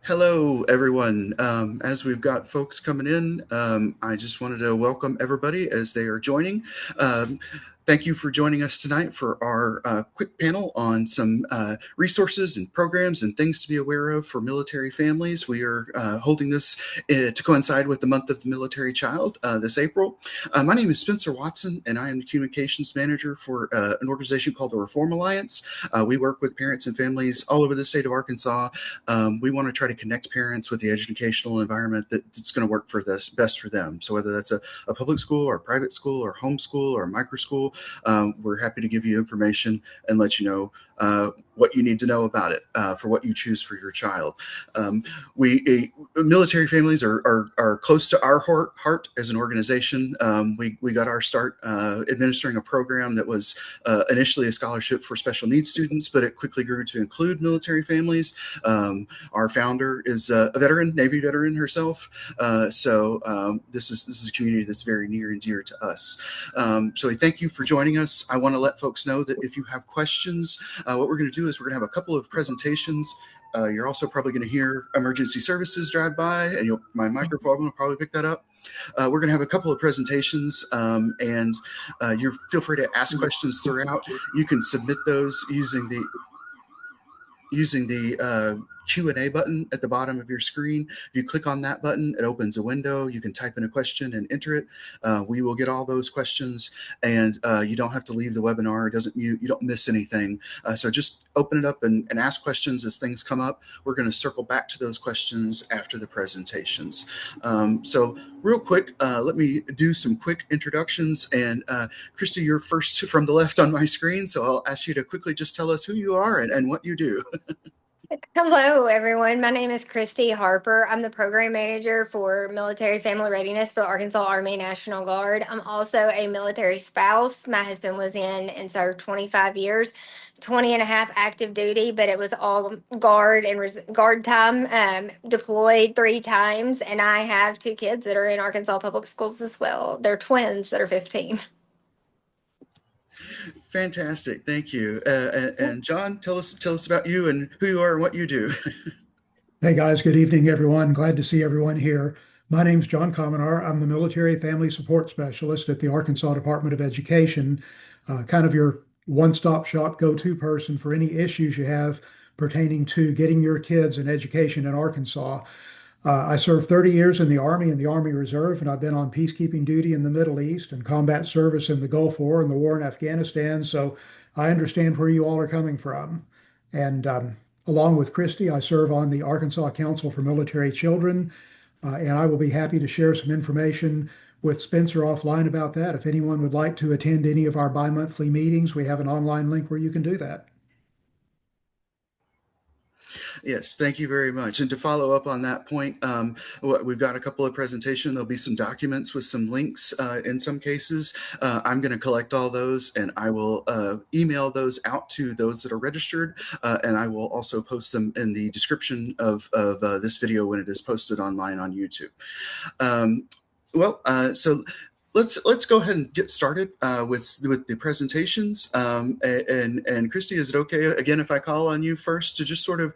Hello, everyone. As we've got folks coming in, I just wanted to welcome everybody as they are joining. Um, Thank you for joining us tonight for our quick panel on some resources and programs and things to be aware of for military families. We are holding this to coincide with the month of the military child this April. My name is Spencer Watson, and I am the communications manager for an organization called the Reform Alliance. We work with parents and families all over the state of Arkansas. We want to try to connect parents with the educational environment that's going to work for this best for them. So whether that's a public school or private school or homeschool or microschool, we're happy to give you information and let you know what you need to know about it for what you choose for your child. Military families are close to our heart as an organization. We got our start administering a program that was initially a scholarship for special needs students, but it quickly grew to include military families. Our founder is a veteran, Navy veteran herself, so this is a community that's very near and dear to us. So we thank you for joining us. I want to let folks know that if you have questions, what we're going to do is we're going to have a couple of presentations. You're also probably going to hear emergency services drive by, and my microphone will probably pick that up. We're going to have a couple of presentations, and you feel free to ask questions throughout. You can submit those using the Q&A button at the bottom of your screen. If you click on that button, it opens a window. You can type in a question and enter it. We will get all those questions, and you don't have to leave the webinar. You don't miss anything. So just open it up and ask questions as things come up. We're going to circle back to those questions after the presentations. So real quick, let me do some quick introductions. And Christy, you're first from the left on my screen, so I'll ask you to quickly just tell us who you are and what you do. Hello, everyone. My name is Christy Harper. I'm the program manager for military family readiness for the Arkansas Army National Guard. I'm also a military spouse. My husband was in and served 25 years, 20 and a half active duty, but it was all guard and guard time, deployed 3 times. And I have 2 kids that are in Arkansas public schools as well. They're twins that are 15. Fantastic, thank you. And John, tell us about you and who you are and what you do. Hey guys, good evening, everyone. Glad to see everyone here. My name's John Comenar. I'm the Military Family Support Specialist at the Arkansas Department of Education, kind of your one-stop shop go-to person for any issues you have pertaining to getting your kids an education in Arkansas. I served 30 years in the Army and the Army Reserve, and I've been on peacekeeping duty in the Middle East and combat service in the Gulf War and the war in Afghanistan. So I understand where you all are coming from. And along with Christy, I serve on the Arkansas Council for Military Children, and I will be happy to share some information with Spencer offline about that. If anyone would like to attend any of our bi-monthly meetings, we have an online link where you can do that. Yes, thank you very much. And to follow up on that point, we've got a couple of presentations. There'll be some documents with some links in some cases. I'm going to collect all those, and I will email those out to those that are registered, and I will also post them in the description of this video when it is posted online on YouTube. So let's go ahead and get started with the presentations. And Christy, is it okay again if I call on you first to just sort of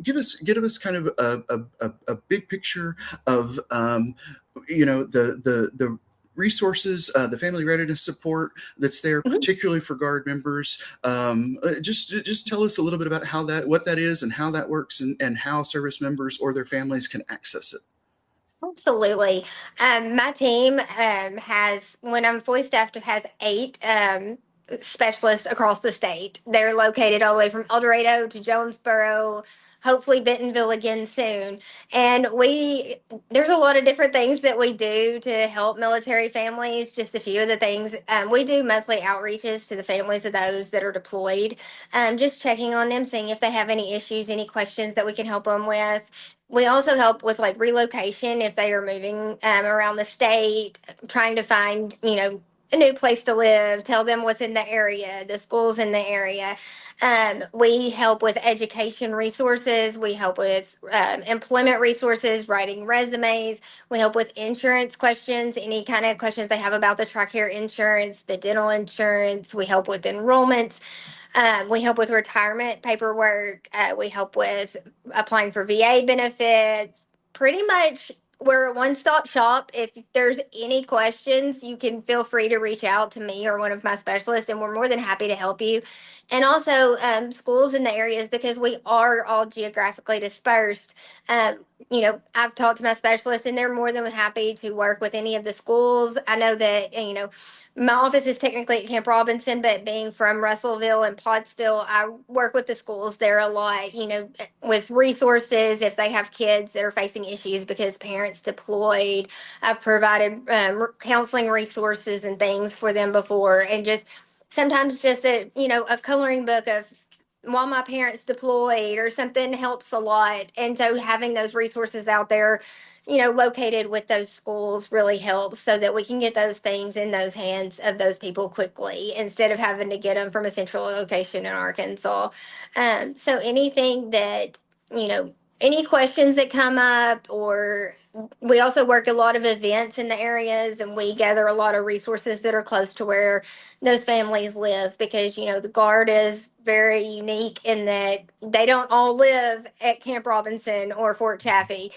give us kind of a big picture of the resources, the family readiness support that's there, particularly for Guard members. Just tell us a little bit about what that is and how that works, and how service members or their families can access it. Absolutely. My team when I'm fully staffed, has 8 specialists across the state. They're located all the way from El Dorado to Jonesboro, hopefully Bentonville again soon. And there's a lot of different things that we do to help military families. Just a few of the things. We do monthly outreaches to the families of those that are deployed, just checking on them, seeing if they have any issues, any questions that we can help them with. We also help with like relocation if they are moving around the state, trying to find, a new place to live, tell them what's in the area, the schools in the area. We help with education resources. We help with employment resources, writing resumes. We help with insurance questions, any kind of questions they have about the TRICARE insurance, the dental insurance. We help with enrollments. We help with retirement paperwork. We help with applying for VA benefits. Pretty much, we're a one-stop shop. If there's any questions, you can feel free to reach out to me or one of my specialists, and we're more than happy to help you. And also, schools in the areas, because we are all geographically dispersed. I've talked to my specialist, and they're more than happy to work with any of the schools. I know that, my office is technically at Camp Robinson, but being from Russellville and Pottsville, I work with the schools there a lot, with resources if they have kids that are facing issues because parents deployed. I've provided counseling resources and things for them before, and just sometimes just a coloring book of while my parents deployed or something helps a lot. And so having those resources out there, located with those schools really helps so that we can get those things in those hands of those people quickly instead of having to get them from a central location in Arkansas. So anything that, you know, any questions that come up, or we also work a lot of events in the areas, and we gather a lot of resources that are close to where those families live, because the Guard is very unique in that they don't all live at Camp Robinson or Fort Chaffee.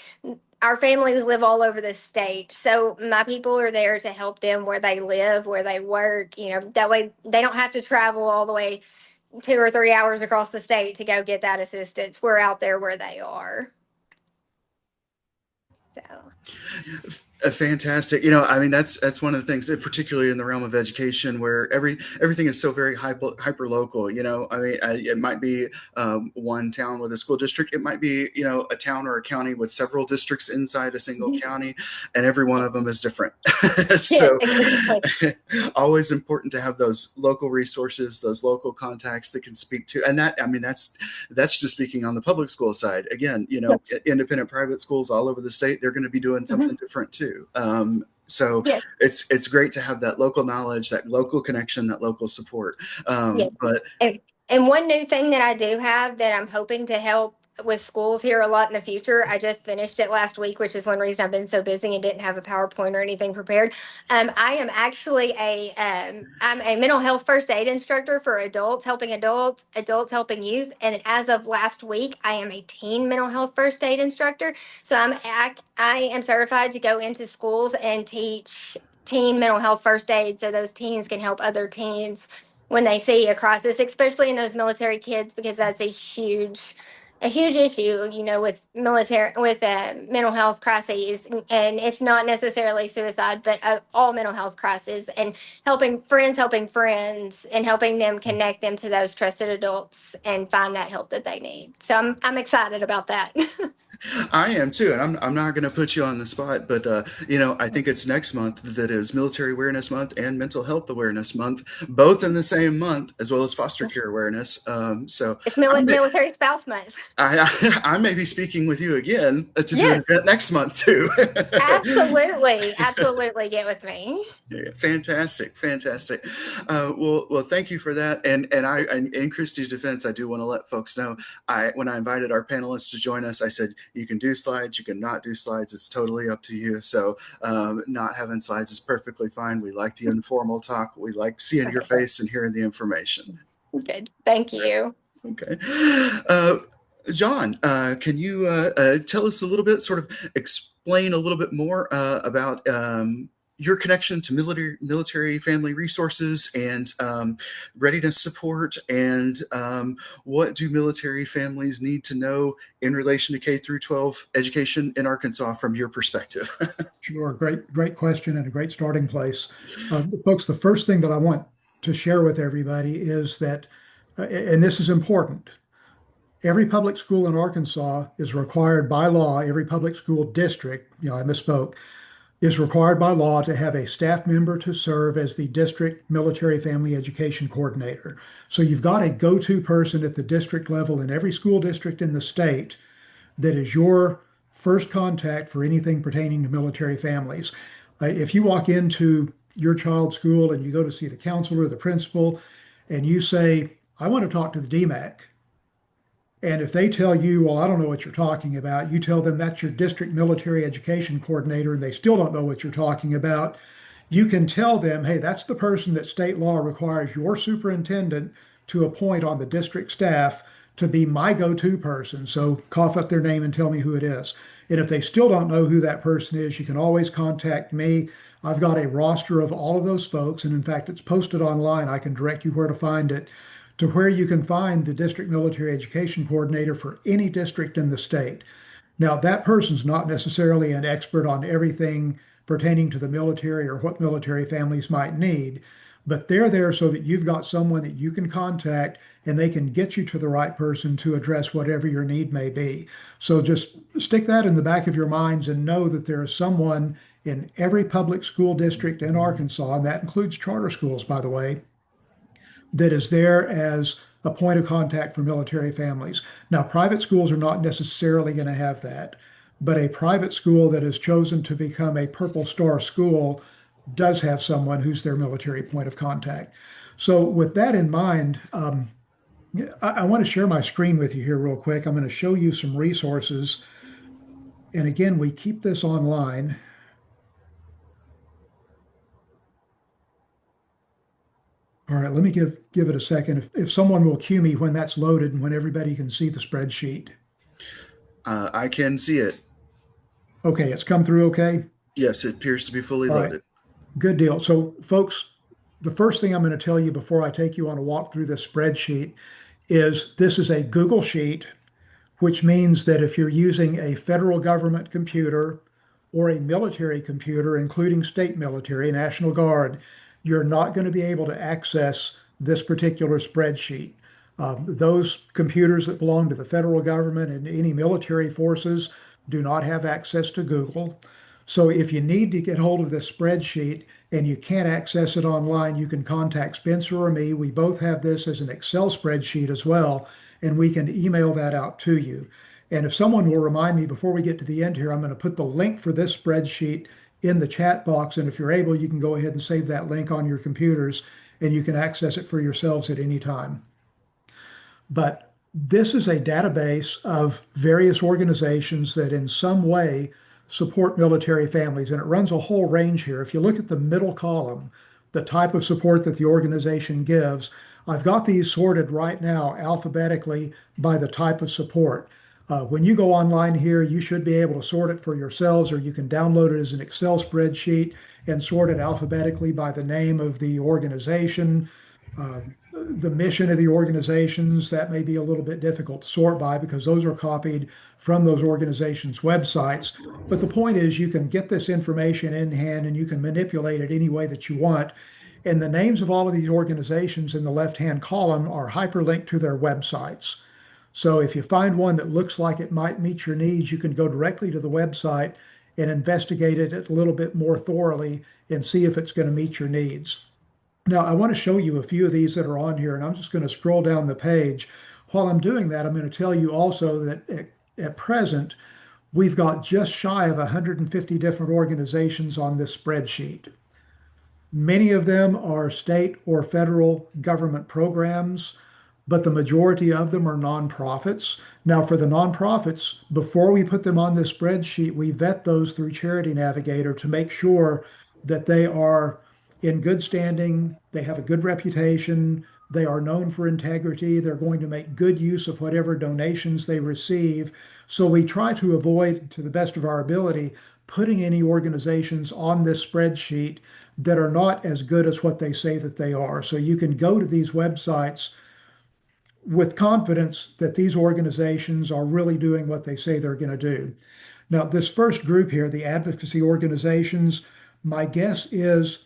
Our families live all over the state, so my people are there to help them where they live, where they work. That way they don't have to travel all the way 2 or 3 hours across the state to go get that assistance. We're out there where they are. So Fantastic. I mean, that's one of the things, particularly in the realm of education, where everything is so very hyper local. I mean, it might be one town with a school district. It might be a town or a county with several districts inside a single county, and every one of them is different. So, always important to have those local resources, those local contacts that can speak to, and that, I mean, that's just speaking on the public school side. Again, independent private schools all over the state, they're going to be doing something different too. So yes. it's great to have that local knowledge, that local connection, that local support. Yes. But And one new thing that I do have that I'm hoping to help with schools here a lot in the future. I just finished it last week, which is one reason I've been so busy and didn't have a PowerPoint or anything prepared. I am actually I'm a mental health first aid instructor for adults, helping adults helping youth. And as of last week, I am a teen mental health first aid instructor. So I am certified to go into schools and teach teen mental health first aid, so those teens can help other teens when they see a crisis, especially in those military kids, because that's a huge issue, with mental health crises, and it's not necessarily suicide, but all mental health crises, and helping friends, and helping them connect them to those trusted adults and find that help that they need. So I'm excited about that. I am too, and I'm not going to put you on the spot, but I think it's next month that is Military Awareness Month and Mental Health Awareness Month, both in the same month, as well as Foster Care Awareness. So It's military spouse month. I may be speaking with you again to do an Yes. event next month too. Absolutely get with me. Yeah, fantastic. Well, thank you for that. And in Christy's defense, I do want to let folks know, when I invited our panelists to join us, I said, you can do slides, you can not do slides. It's totally up to you. So not having slides is perfectly fine. We like the informal talk. We like seeing your face and hearing the information. Good. Thank you. Okay. John, can you tell us a little bit, sort of explain a little bit more about your connection to military family resources and readiness support, and what do military families need to know in relation to K through 12 education in Arkansas from your perspective? Sure. Great question, and a great starting place. Folks, the first thing that I want to share with everybody is that, and this is important, every public school in Arkansas is required by law, every public school district, I misspoke, is required by law to have a staff member to serve as the district military family education coordinator. So you've got a go-to person at the district level in every school district in the state that is your first contact for anything pertaining to military families. If you walk into your child's school and you go to see the counselor, the principal, and you say, I want to talk to the DMAC, and if they tell you, well, I don't know what you're talking about, you tell them that's your district military education coordinator, and they still don't know what you're talking about, you can tell them, hey, that's the person that state law requires your superintendent to appoint on the district staff to be my go-to person. So cough up their name and tell me who it is. And if they still don't know who that person is, you can always contact me. I've got a roster of all of those folks. And in fact, it's posted online. I can direct you where to find it, to where you can find the district military education coordinator for any district in the state. Now, that person's not necessarily an expert on everything pertaining to the military or what military families might need, but they're there so that you've got someone that you can contact and they can get you to the right person to address whatever your need may be. So just stick that in the back of your minds and know that there is someone in every public school district in Arkansas, and that includes charter schools, by the way, that is there as a point of contact for military families. Now, private schools are not necessarily going to have that, but a private school that has chosen to become a Purple Star school does have someone who's their military point of contact. So, with that in mind, I want to share my screen with you here real quick. I'm going to show you some resources. And again, we keep this online. All right, let me give it a second. If someone will cue me when that's loaded and when everybody can see the spreadsheet. I can see it. Okay, it's come through okay? Yes, it appears to be fully All loaded. right, good deal. So, folks, the first thing I'm going to tell you before I take you on a walk through this spreadsheet is this is a Google Sheet, which means that if you're using a federal government computer or a military computer, including state military, National Guard, you're not going to be able to access this particular spreadsheet. Those computers that belong to the federal government and any military forces do not have access to Google. So if you need to get hold of this spreadsheet and you can't access it online, you can contact Spencer or me. We both have this as an Excel spreadsheet as well, and we can email that out to you. And if someone will remind me before we get to the end here, I'm going to put the link for this spreadsheet in the chat box. And if you're able, you can go ahead and save that link on your computers and you can access it for yourselves at any time. But this is a database of various organizations that in some way support military families, and it runs a whole range here. If you look at the middle column, the type of support that the organization gives, I've got these sorted right now alphabetically by the type of support. When you go online here, you should be able to sort it for yourselves, or you can download it as an Excel spreadsheet and sort it alphabetically by the name of the organization, the mission of the organizations. That may be a little bit difficult to sort by because those are copied from those organizations' websites. But the point is you can get this information in hand and you can manipulate it any way that you want. And the names of all of these organizations in the left-hand column are hyperlinked to their websites. So if you find one that looks like it might meet your needs, you can go directly to the website and investigate it a little bit more thoroughly and see if it's going to meet your needs. Now, I want to show you a few of these that are on here, and I'm just going to scroll down the page. While I'm doing that, I'm going to tell you also that at present, we've got just shy of 150 different organizations on this spreadsheet. Many of them are state or federal government programs, but the majority of them are nonprofits. Now, for the nonprofits, before we put them on this spreadsheet, we vet those through Charity Navigator to make sure that they are in good standing, they have a good reputation, they are known for integrity, they're going to make good use of whatever donations they receive. So we try to avoid, to the best of our ability, putting any organizations on this spreadsheet that are not as good as what they say that they are. So you can go to these websites with confidence that these organizations are really doing what they say they're going to do. Now, this first group here, the advocacy organizations, my guess is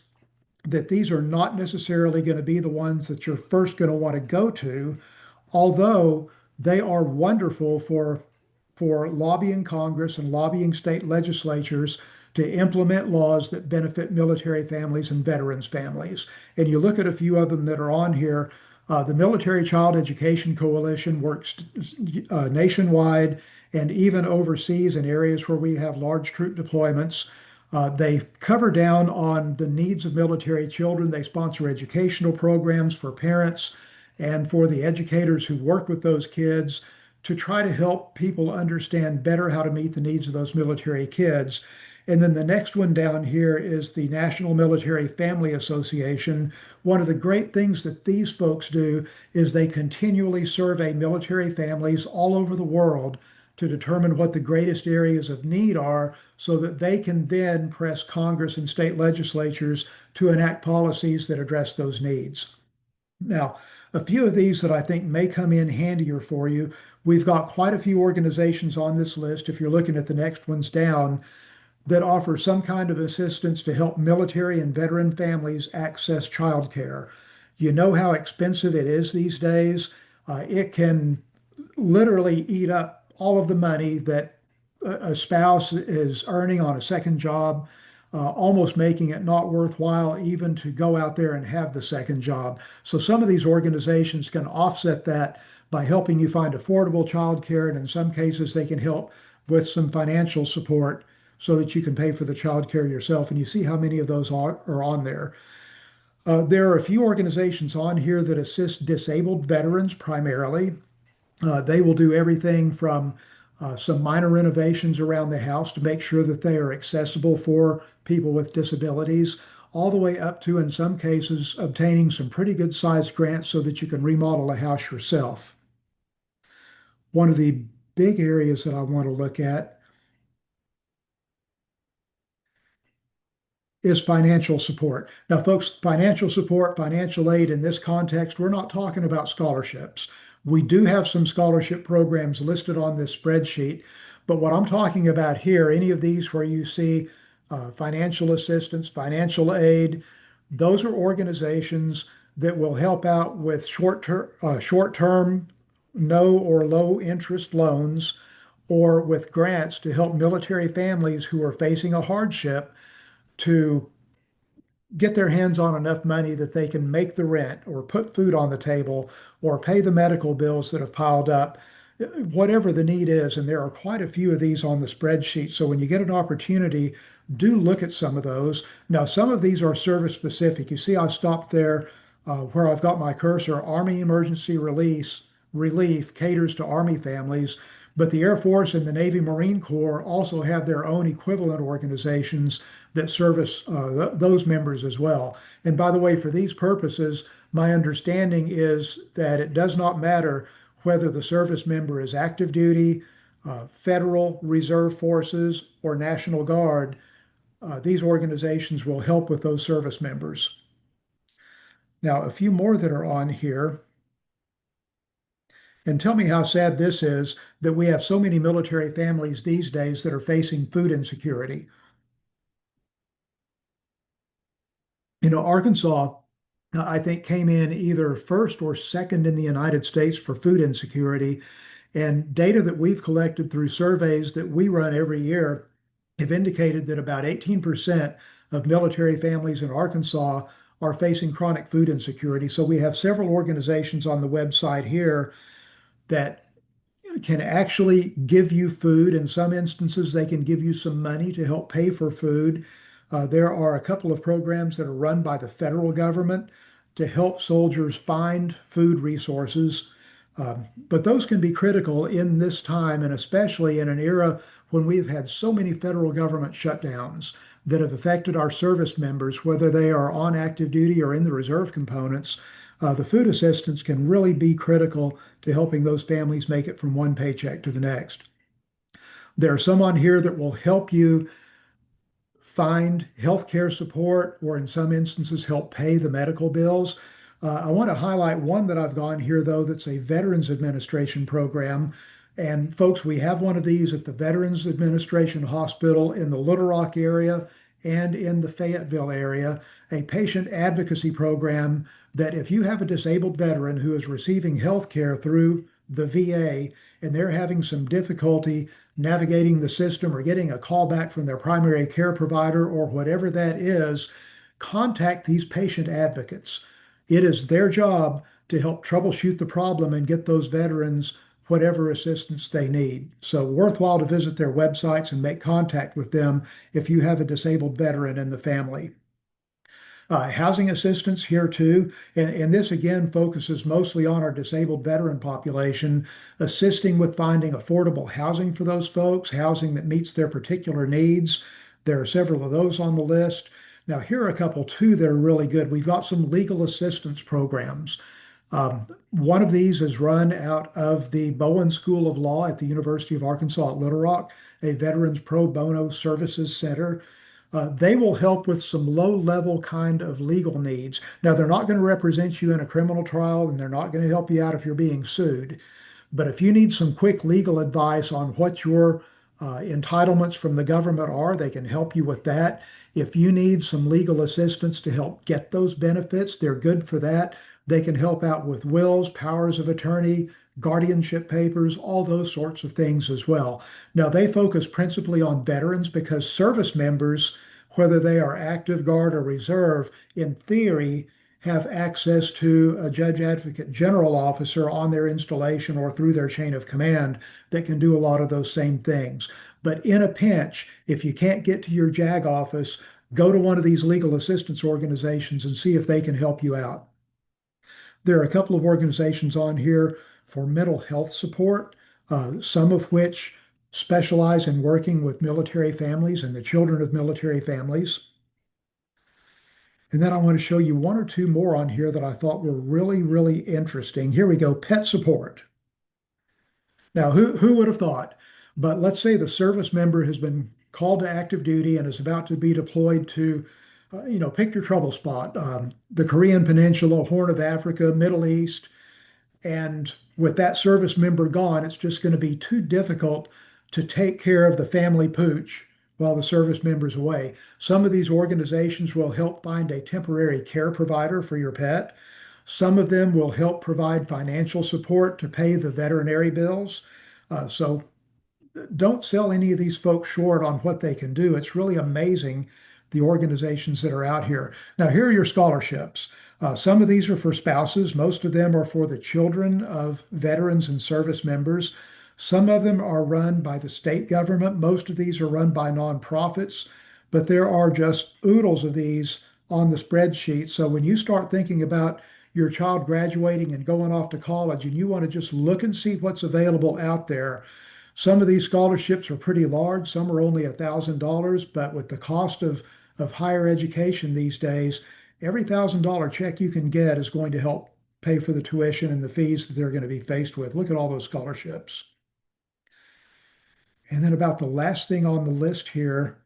that these are not necessarily going to be the ones that you're first going to want to go to, although they are wonderful for lobbying Congress and lobbying state legislatures to implement laws that benefit military families and veterans families. And you look at a few of them that are on here. The Military Child Education Coalition works nationwide and even overseas in areas where we have large troop deployments. They cover down on the needs of military children. They sponsor educational programs for parents and for the educators who work with those kids to try to help people understand better how to meet the needs of those military kids. And then the next one down here is the National Military Family Association. One of the great things that these folks do is they continually survey military families all over the world to determine what the greatest areas of need are so that they can then press Congress and state legislatures to enact policies that address those needs. Now, a few of these that I think may come in handier for you. We've got quite a few organizations on this list, if you're looking at the next ones down, that offer some kind of assistance to help military and veteran families access childcare. You know how expensive it is these days. It can literally eat up all of the money that a spouse is earning on a second job, almost making it not worthwhile even to go out there and have the second job. So some of these organizations can offset that by helping you find affordable childcare, and in some cases, they can help with some financial support so that you can pay for the childcare yourself. And you see how many of those are on there. There are a few organizations on here that assist disabled veterans primarily. They will do everything from some minor renovations around the house to make sure that they are accessible for people with disabilities, all the way up to, in some cases, obtaining some pretty good sized grants so that you can remodel a house yourself. One of the big areas that I want to look at is financial support. Now, folks, financial support, financial aid in this context, we're not talking about scholarships. We do have some scholarship programs listed on this spreadsheet, but what I'm talking about here, any of these where you see financial assistance, financial aid, those are organizations that will help out with short-term, no or low interest loans, or with grants to help military families who are facing a hardship to get their hands on enough money that they can make the rent or put food on the table or pay the medical bills that have piled up, whatever the need is. And there are quite a few of these on the spreadsheet. So when you get an opportunity, do look at some of those. Now, some of these are service specific. You see, I stopped there where I've got my cursor. Army Emergency Relief caters to Army families, but the Air Force and the Navy Marine Corps also have their own equivalent organizations that service those members as well. And by the way, for these purposes, my understanding is that it does not matter whether the service member is active duty, federal reserve forces, or National Guard. These organizations will help with those service members. Now, a few more that are on here. And tell me how sad this is that we have so many military families these days that are facing food insecurity. You know, Arkansas, I think, came in either first or second in the United States for food insecurity. And data that we've collected through surveys that we run every year have indicated that about 18% of military families in Arkansas are facing chronic food insecurity. So we have several organizations on the website here that can actually give you food. In some instances, they can give you some money to help pay for food. There are a couple of programs that are run by the federal government to help soldiers find food resources. But those can be critical in this time, and especially in an era when we've had so many federal government shutdowns that have affected our service members, whether they are on active duty or in the reserve components. The food assistance can really be critical to helping those families make it from one paycheck to the next. There are some on here that will help you find healthcare support, or in some instances, help pay the medical bills. I want to highlight one that I've gone here, though, that's a Veterans Administration program. And folks, we have one of these at the Veterans Administration Hospital in the Little Rock area and in the Fayetteville area, a patient advocacy program that if you have a disabled veteran who is receiving health care through the VA and they're having some difficulty navigating the system or getting a call back from their primary care provider or whatever that is, contact these patient advocates. It is their job to help troubleshoot the problem and get those veterans whatever assistance they need. So worthwhile to visit their websites and make contact with them if you have a disabled veteran in the family. Housing assistance here too, and this again focuses mostly on our disabled veteran population, assisting with finding affordable housing for those folks, housing that meets their particular needs. There are several of those on the list. Now, here are a couple too that are really good. We've got some legal assistance programs. One of these is run out of the Bowen School of Law at the University of Arkansas at Little Rock, a Veterans Pro Bono Services Center. They will help with some low-level kind of legal needs. Now, they're not going to represent you in a criminal trial, and they're not going to help you out if you're being sued. But if you need some quick legal advice on what your entitlements from the government are, they can help you with that. If you need some legal assistance to help get those benefits, they're good for that. They can help out with wills, powers of attorney, guardianship papers, all those sorts of things as well. Now, they focus principally on veterans because service members, whether they are active guard or reserve, in theory, have access to a judge advocate general officer on their installation or through their chain of command that can do a lot of those same things. But in a pinch, if you can't get to your JAG office, go to one of these legal assistance organizations and see if they can help you out. There are a couple of organizations on here for mental health support, some of which specialize in working with military families and the children of military families. And then I want to show you one or two more on here that I thought were really, really interesting. Here we go, pet support. Now, who would have thought? But let's say the service member has been called to active duty and is about to be deployed to, pick your trouble spot, the Korean Peninsula, Horn of Africa, Middle East. And with that service member gone, it's just going to be too difficult to take care of the family pooch while the service member's away. Some of these organizations will help find a temporary care provider for your pet. Some of them will help provide financial support to pay the veterinary bills. So don't sell any of these folks short on what they can do. It's really amazing the organizations that are out here. Now, here are your scholarships. Some of these are for spouses. Most of them are for the children of veterans and service members. Some of them are run by the state government. Most of these are run by nonprofits, but there are just oodles of these on the spreadsheet. So when you start thinking about your child graduating and going off to college and you want to just look and see what's available out there, some of these scholarships are pretty large. Some are only $1,000, but with the cost of higher education these days, every $1,000 check you can get is going to help pay for the tuition and the fees that they're going to be faced with. Look at all those scholarships. And then about the last thing on the list here,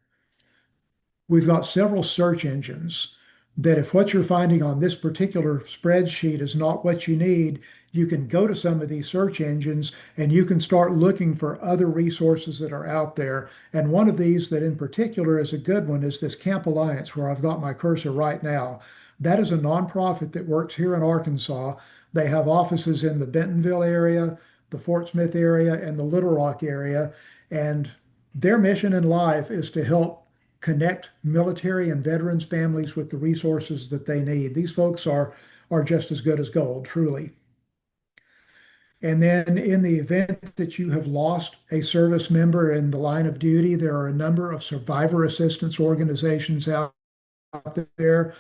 we've got several search engines that if what you're finding on this particular spreadsheet is not what you need, you can go to some of these search engines and you can start looking for other resources that are out there. And one of these that in particular is a good one is this Camp Alliance, where I've got my cursor right now. That is a nonprofit that works here in Arkansas. They have offices in the Bentonville area, the Fort Smith area, and the Little Rock area. And their mission in life is to help connect military and veterans families with the resources that they need. These folks are just as good as gold, truly. And then in the event that you have lost a service member in the line of duty, there are a number of survivor assistance organizations out there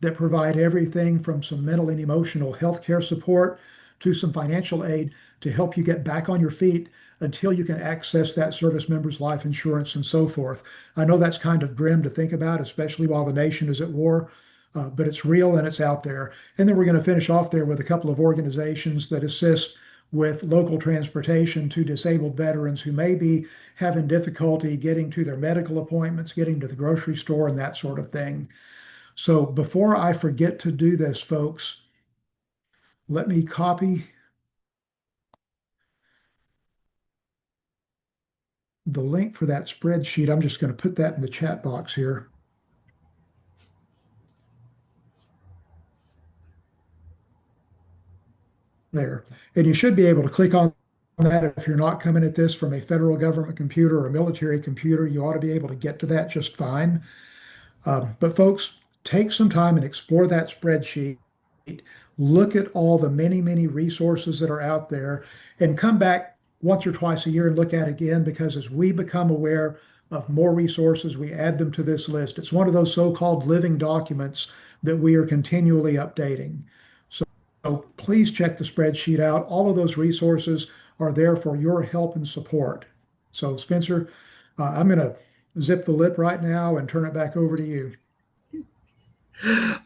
that provide everything from some mental and emotional health care support to some financial aid to help you get back on your feet until you can access that service member's life insurance and so forth. I know that's kind of grim to think about, especially while the nation is at war, but it's real and it's out there. And then we're going to finish off there with a couple of organizations that assist with local transportation to disabled veterans who may be having difficulty getting to their medical appointments, getting to the grocery store, and that sort of thing. So before I forget to do this, folks, let me copy the link for that spreadsheet. I'm just going to put that in the chat box here. There. And you should be able to click on that if you're not coming at this from a federal government computer or a military computer. You ought to be able to get to that just fine. But folks, take some time and explore that spreadsheet. Look at all the many, many resources that are out there and come back once or twice a year and look at it again, because as we become aware of more resources, we add them to this list. It's one of those so-called living documents that we are continually updating. So please check the spreadsheet out. All of those resources are there for your help and support. So Spencer, I'm going to zip the lip right now and turn it back over to you.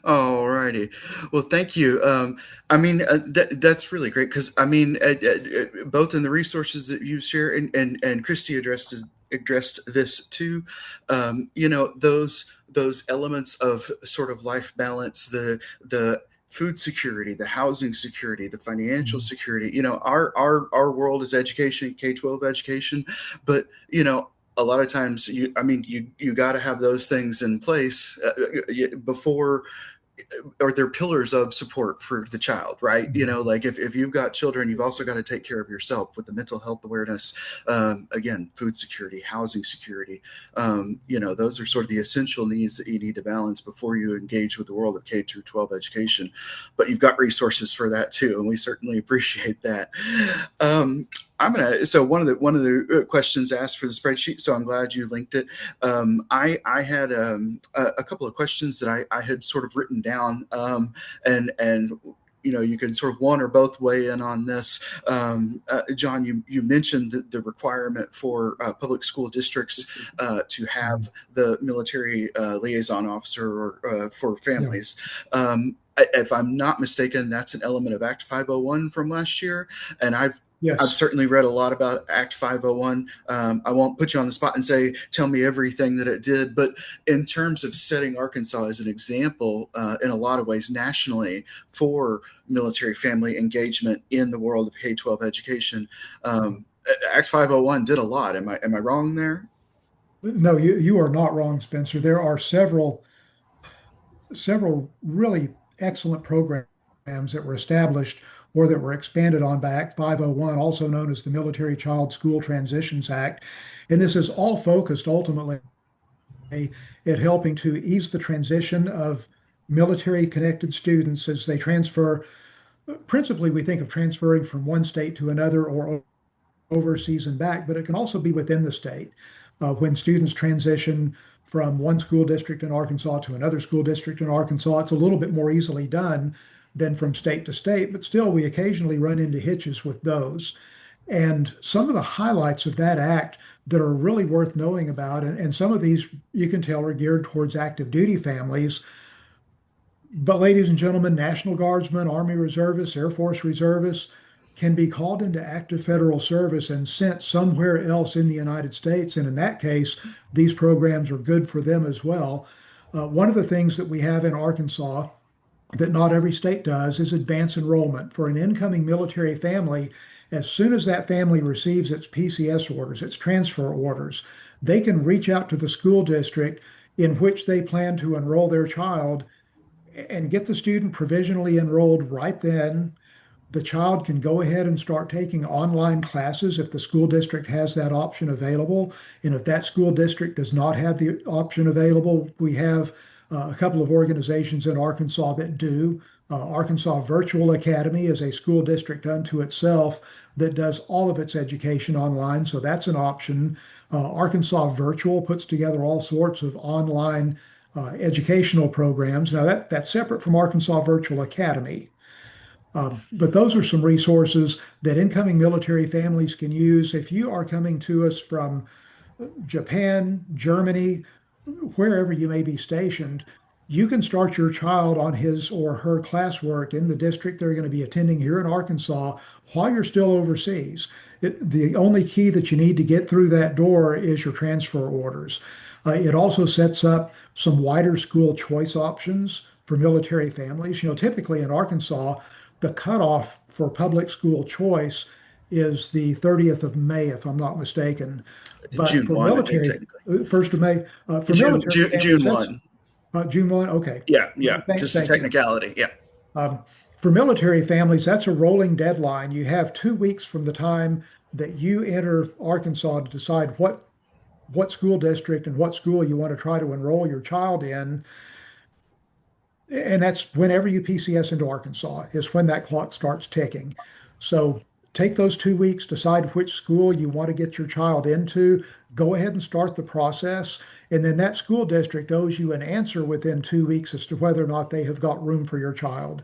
All righty. Well, thank you. I mean, that's really great because I mean, both in the resources that you share and Christy addressed this too. You know, those elements of sort of life balance, the food security, the housing security, the financial Mhm. security. You know, our world is education, K-12 education, but you know, a lot of times you got to have those things in place before, or they're pillars of support for the child, right? You know, like if you've got children, you've also got to take care of yourself with the mental health awareness. Again, food security, housing security. You know, those are sort of the essential needs that you need to balance before you engage with the world of K through 12 education. But you've got resources for that too, and we certainly appreciate that. I'm gonna. So one of the questions asked for the spreadsheet. So I'm glad you linked it. I had a couple of questions that I had sort of written down, and you know, you can sort of one or both weigh in on this. John, you mentioned the requirement for public school districts to have the military liaison officer or, for Yeah. families. If I'm not mistaken, that's an element of Act 501 from last year, and I've Yes. certainly read a lot about Act 501. I won't put you on the spot and say, tell me everything that it did, but in terms of setting Arkansas as an example in a lot of ways nationally for military family engagement in the world of K 12 education, Act 501 did a lot. Am I wrong there? No, you are not wrong, Spencer. There are several really excellent programs that were established or that were expanded on by Act 501, also known as the Military Child School Transitions Act. And this is all focused ultimately at helping to ease the transition of military connected students as they transfer. Principally, we think of transferring from one state to another or overseas and back, but it can also be within the state. When students transition from one school district in Arkansas to another school district in Arkansas, it's a little bit more easily done than from state to state, but still, we occasionally run into hitches with those. And some of the highlights of that act that are really worth knowing about, and some of these you can tell are geared towards active duty families. But, ladies and gentlemen, National Guardsmen, Army Reservists, Air Force Reservists can be called into active federal service and sent somewhere else in the United States. And in that case, these programs are good for them as well. One of the things that we have in Arkansas that not every state does is advance enrollment for an incoming military family. As soon as that family receives its PCS orders, its transfer orders, they can reach out to the school district in which they plan to enroll their child and get the student provisionally enrolled right then. The child can go ahead and start taking online classes if the school district has that option available. And if that school district does not have the option available, we have a couple of organizations in Arkansas that do. Arkansas Virtual Academy is a school district unto itself that does all of its education online. So that's an option. Arkansas Virtual puts together all sorts of online educational programs. Now, that's separate from Arkansas Virtual Academy. But those are some resources that incoming military families can use. If you are coming to us from Japan, Germany, wherever you may be stationed, you can start your child on his or her classwork in the district they're going to be attending here in Arkansas while you're still overseas. The only key that you need to get through that door is your transfer orders. It also sets up some wider school choice options for military families. You know, typically in Arkansas, the cutoff for public school choice is the 30th of May, if I'm not mistaken. But June for 1, I think military, technically. 1st of May, for June military June, families, June that's 1. June 1. Okay. Yeah, yeah. Just a Thank you. technicality. Yeah. Um, for military families, that's a rolling deadline. You have 2 weeks from the time that you enter Arkansas to decide what school district and what school you want to try to enroll your child in. And that's whenever you PCS into Arkansas is when that clock starts ticking. So take those 2 weeks, decide which school you want to get your child into, go ahead and start the process. And then that school district owes you an answer within 2 weeks as to whether or not they have got room for your child.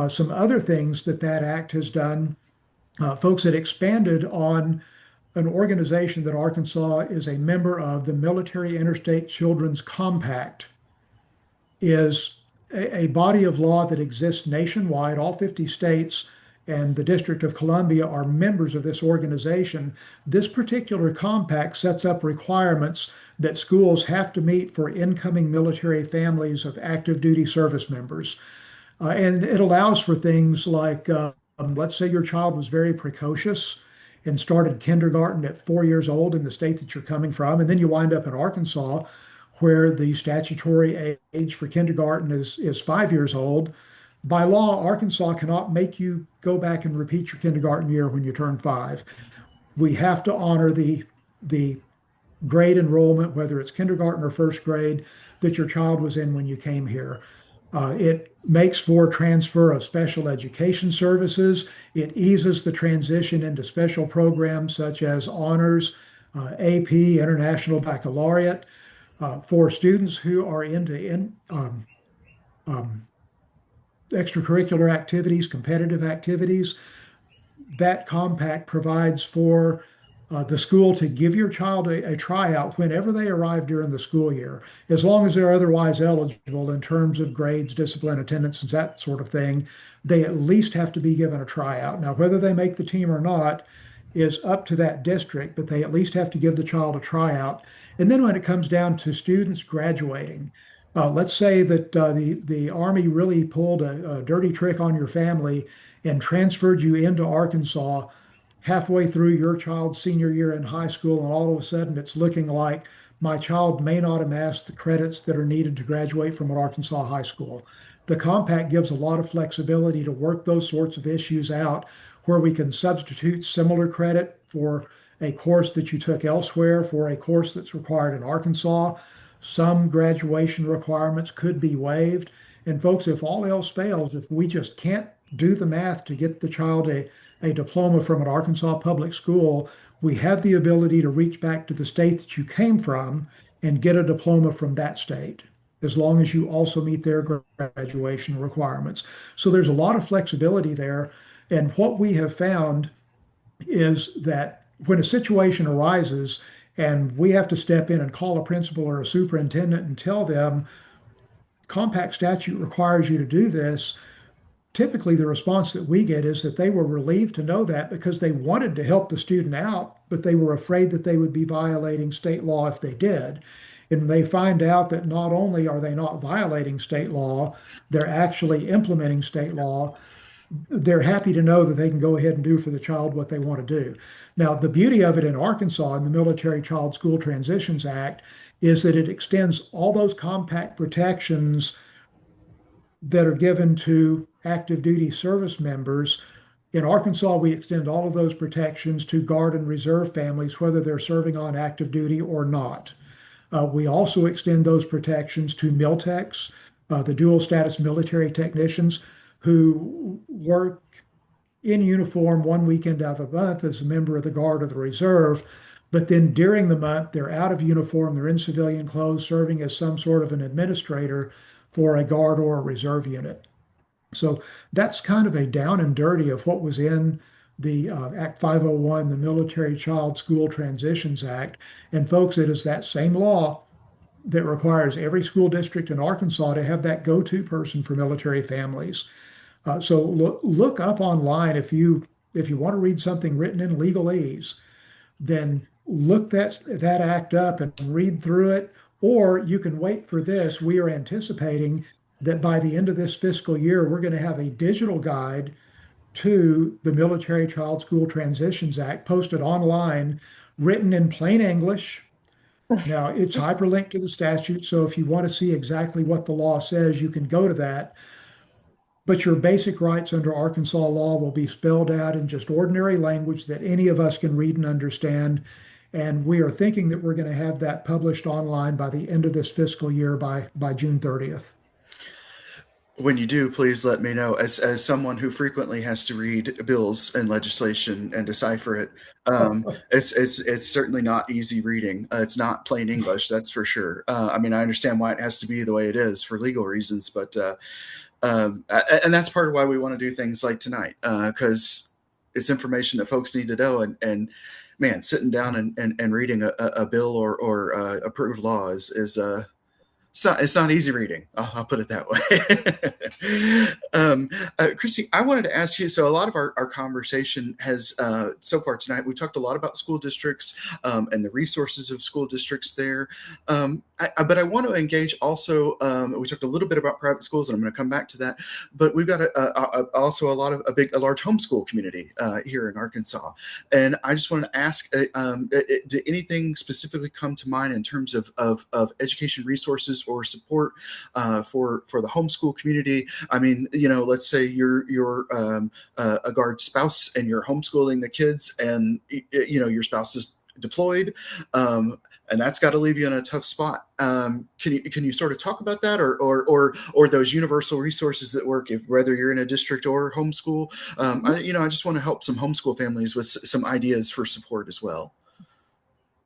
Some other things that act has done, folks, that expanded on an organization that Arkansas is a member of, the Military Interstate Children's Compact, is a body of law that exists nationwide. All 50 states and the District of Columbia are members of this organization. This particular compact sets up requirements that schools have to meet for incoming military families of active duty service members. And it allows for things like, let's say your child was very precocious and started kindergarten at 4 years old in the state that you're coming from, and then you wind up in Arkansas, where the statutory age for kindergarten is 5 years old. By law, Arkansas cannot make you go back and repeat your kindergarten year when you turn 5. We have to honor the grade enrollment, whether it's kindergarten or first grade, that your child was in when you came here. It makes for transfer of special education services. It eases the transition into special programs such as honors, AP, International Baccalaureate. For students who are into um, extracurricular activities, competitive activities, that compact provides for the school to give your child a tryout whenever they arrive during the school year, as long as they're otherwise eligible in terms of grades, discipline, attendance, and that sort of thing. They at least have to be given a tryout. Now, whether they make the team or not is up to that district, but they at least have to give the child a tryout. And then when it comes down to students graduating, let's say that the Army really pulled a dirty trick on your family and transferred you into Arkansas halfway through your child's senior year in high school, and all of a sudden it's looking like my child may not amass the credits that are needed to graduate from an Arkansas high school. The compact gives a lot of flexibility to work those sorts of issues out, where we can substitute similar credit for a course that you took elsewhere for a course that's required in Arkansas. Some graduation requirements could be waived. And folks, if all else fails, if we just can't do the math to get the child a diploma from an Arkansas public school, we have the ability to reach back to the state that you came from and get a diploma from that state, as long as you also meet their graduation requirements. So there's a lot of flexibility there. And what we have found is that when a situation arises and we have to step in and call a principal or a superintendent and tell them compact statute requires you to do this, typically the response that we get is that they were relieved to know that, because they wanted to help the student out, but they were afraid that they would be violating state law if they did. And they find out that not only are they not violating state law, they're actually implementing state law. They're happy to know that they can go ahead and do for the child what they want to do. Now, the beauty of it in Arkansas in the Military Child School Transitions Act is that it extends all those compact protections that are given to active duty service members. In Arkansas, we extend all of those protections to Guard and Reserve families, whether they're serving on active duty or not. We also extend those protections to MilTechs, the dual status military technicians who work in uniform one weekend out of the month as a member of the Guard or the Reserve. But then during the month, they're out of uniform, they're in civilian clothes, serving as some sort of an administrator for a Guard or a Reserve unit. So that's kind of a down and dirty of what was in the Act 501, the Military Child School Transitions Act. And folks, it is that same law that requires every school district in Arkansas to have that go-to person for military families. So look up online if you want to read something written in legalese, then look that act up and read through it. Or you can wait for this. We are anticipating that by the end of this fiscal year, we're going to have a digital guide to the Military Child School Transitions Act posted online, written in plain English. Now, it's hyperlinked to the statute, so if you want to see exactly what the law says, you can go to that. But your basic rights under Arkansas law will be spelled out in just ordinary language that any of us can read and understand. And we are thinking that we're going to have that published online by the end of this fiscal year by June 30th. When you do, please let me know. As someone who frequently has to read bills and legislation and decipher it, it's certainly not easy reading. It's not plain English, that's for sure. I mean, I understand why it has to be the way it is for legal reasons, but and that's part of why we want to do things like tonight, because it's information that folks need to know. And man, sitting down and reading a bill or approved law is it's not easy reading. I'll put it that way. Christy, I wanted to ask you. So a lot of our conversation has so far tonight. We talked a lot about school districts and the resources of school districts there. But I want to engage also. We talked a little bit about private schools, and I'm going to come back to that. But we've got also a large homeschool community here in Arkansas, and I just want to ask: did anything specifically come to mind in terms of education resources or support for the homeschool community? I mean, let's say you're a guard spouse and you're homeschooling the kids, and your spouse is deployed, and that's got to leave you in a tough spot. Can you sort of talk about that, or those universal resources that work, whether you're in a district or homeschool? I just want to help some homeschool families with some ideas for support as well.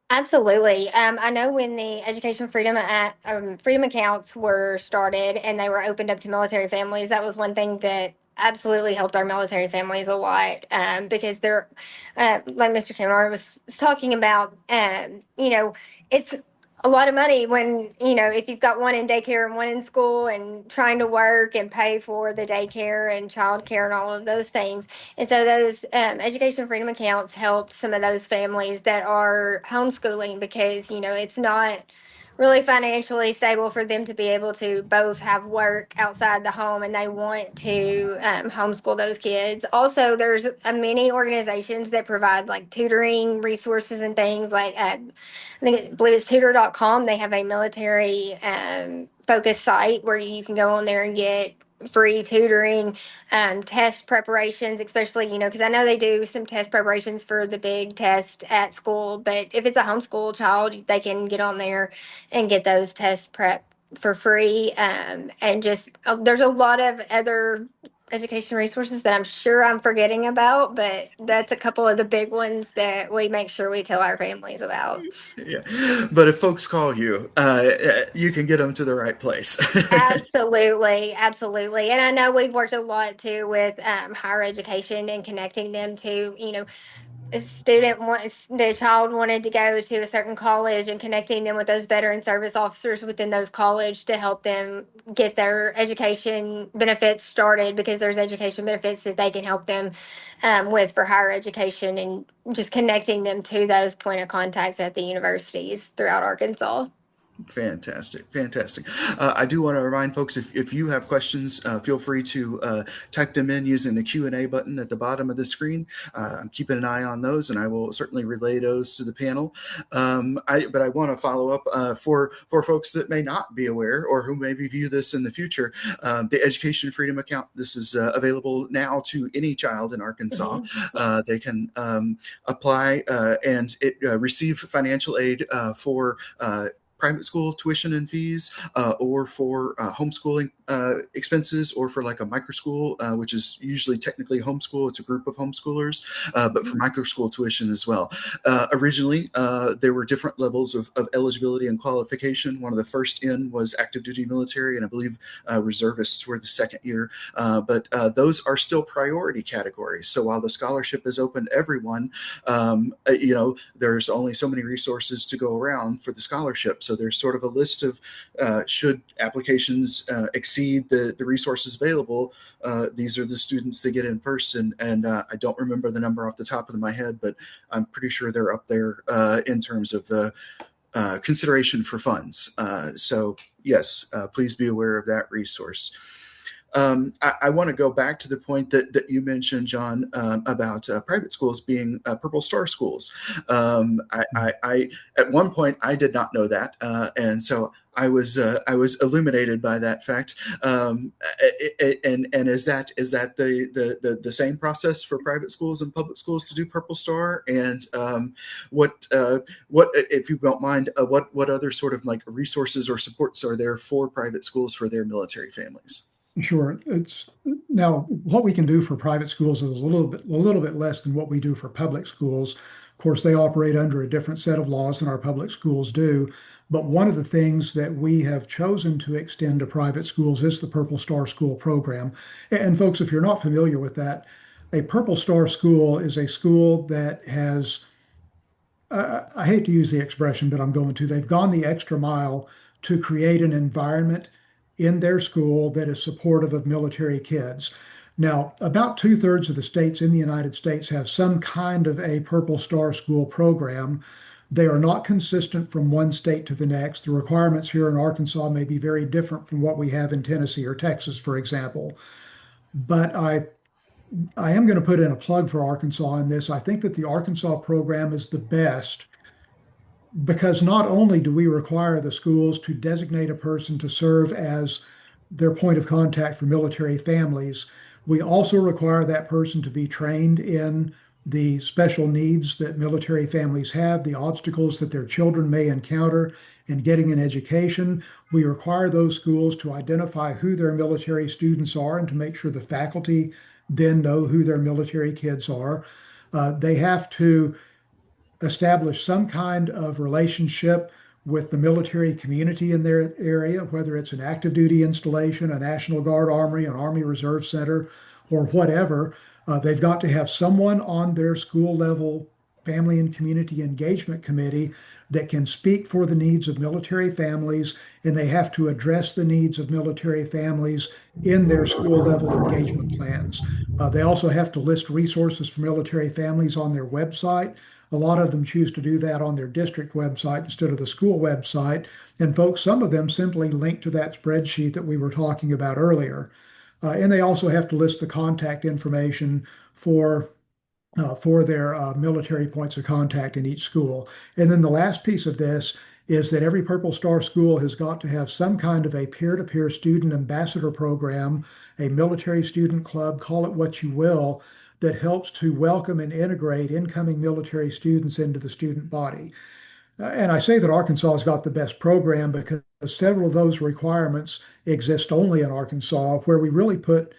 Absolutely. I know when the Education Freedom accounts were started and they were opened up to military families, that was one thing that absolutely helped our military families a lot, because they're, like Mr. Kennard was talking about, it's a lot of money when, if you've got one in daycare and one in school and trying to work and pay for the daycare and childcare and all of those things. And so those Education Freedom accounts helped some of those families that are homeschooling, because, it's not really financially stable for them to be able to both have work outside the home, and they want to homeschool those kids. Also, there's many organizations that provide like tutoring resources and things like, I believe it's tutor.com. They have a military focused site where you can go on there and get free tutoring, test preparations, especially, because I know they do some test preparations for the big test at school, but if it's a homeschool child, they can get on there and get those test prep for free. And just, there's a lot of other education resources that I'm sure I'm forgetting about, but that's a couple of the big ones that we make sure we tell our families about. Yeah, but if folks call you, you can get them to the right place. Absolutely, absolutely. And I know we've worked a lot too with higher education and connecting them to, the child wanted to go to a certain college, and connecting them with those veteran service officers within those college to help them get their education benefits started, because there's education benefits that they can help them with for higher education, and just connecting them to those point of contacts at the universities throughout Arkansas. Fantastic. I do want to remind folks, if you have questions, feel free to type them in using the Q&A button at the bottom of the screen. I'm keeping an eye on those, and I will certainly relay those to the panel. But I want to follow up for folks that may not be aware, or who maybe view this in the future. The Education Freedom Account, this is available now to any child in Arkansas. Mm-hmm. They can apply and receive financial aid for private school tuition and fees, or for homeschooling expenses, or for like a microschool, which is usually technically homeschool. It's a group of homeschoolers, but for microschool tuition as well. Originally, there were different levels of eligibility and qualification. One of the first in was active duty military, and I believe reservists were the second year. But those are still priority categories. So while the scholarship is open to everyone, there's only so many resources to go around for the scholarship. So there's sort of a list of should applications exceed the resources available, these are the students that get in first. And I don't remember the number off the top of my head, but I'm pretty sure they're up there in terms of the consideration for funds. So yes, please be aware of that resource. I want to go back to the point that you mentioned, John, about private schools being Purple Star schools. I at one point I did not know that, and so I was illuminated by that fact. And is that the same process for private schools and public schools to do Purple Star? And what if you don't mind, what other sort of like resources or supports are there for private schools for their military families? Sure. It's now what we can do for private schools is a little bit less than what we do for public schools. Of course, they operate under a different set of laws than our public schools do. But one of the things that we have chosen to extend to private schools is the Purple Star School program. And folks, if you're not familiar with that, A Purple Star school is a school that has, I hate to use the expression, but I'm going to, they've gone the extra mile to create an environment in their school that is supportive of military kids. Now, about two-thirds of the states in the United States have some kind of a Purple Star school program. They are not consistent from one state to the next. The requirements here in Arkansas may be very different from what we have in Tennessee or Texas, for example. But I am going to put in a plug for Arkansas in this. I think that the Arkansas program is the best because not only do we require the schools to designate a person to serve as their point of contact for military families, we also require that person to be trained in the special needs that military families have, the obstacles that their children may encounter in getting an education. We require those schools to identify who their military students are and to make sure the faculty then know who their military kids are. They have to establish some kind of relationship with the military community in their area, whether it's an active duty installation, a National Guard armory, an Army Reserve Center, or whatever. They've got to have someone on their school level family and community engagement committee that can speak for the needs of military families, and they have to address the needs of military families in their school level engagement plans. They also have to list resources for military families on their website. A lot of them choose to do that on their district website instead of the school website. And folks, some of them simply link to that spreadsheet that we were talking about earlier. And they also have to list the contact information for their military points of contact in each school. And then the last piece of this is that every Purple Star school has got to have some kind of a peer-to-peer student ambassador program, a military student club, call it what you will, that helps to welcome and integrate incoming military students into the student body. And I say that Arkansas has got the best program because several of those requirements exist only in Arkansas, where we really put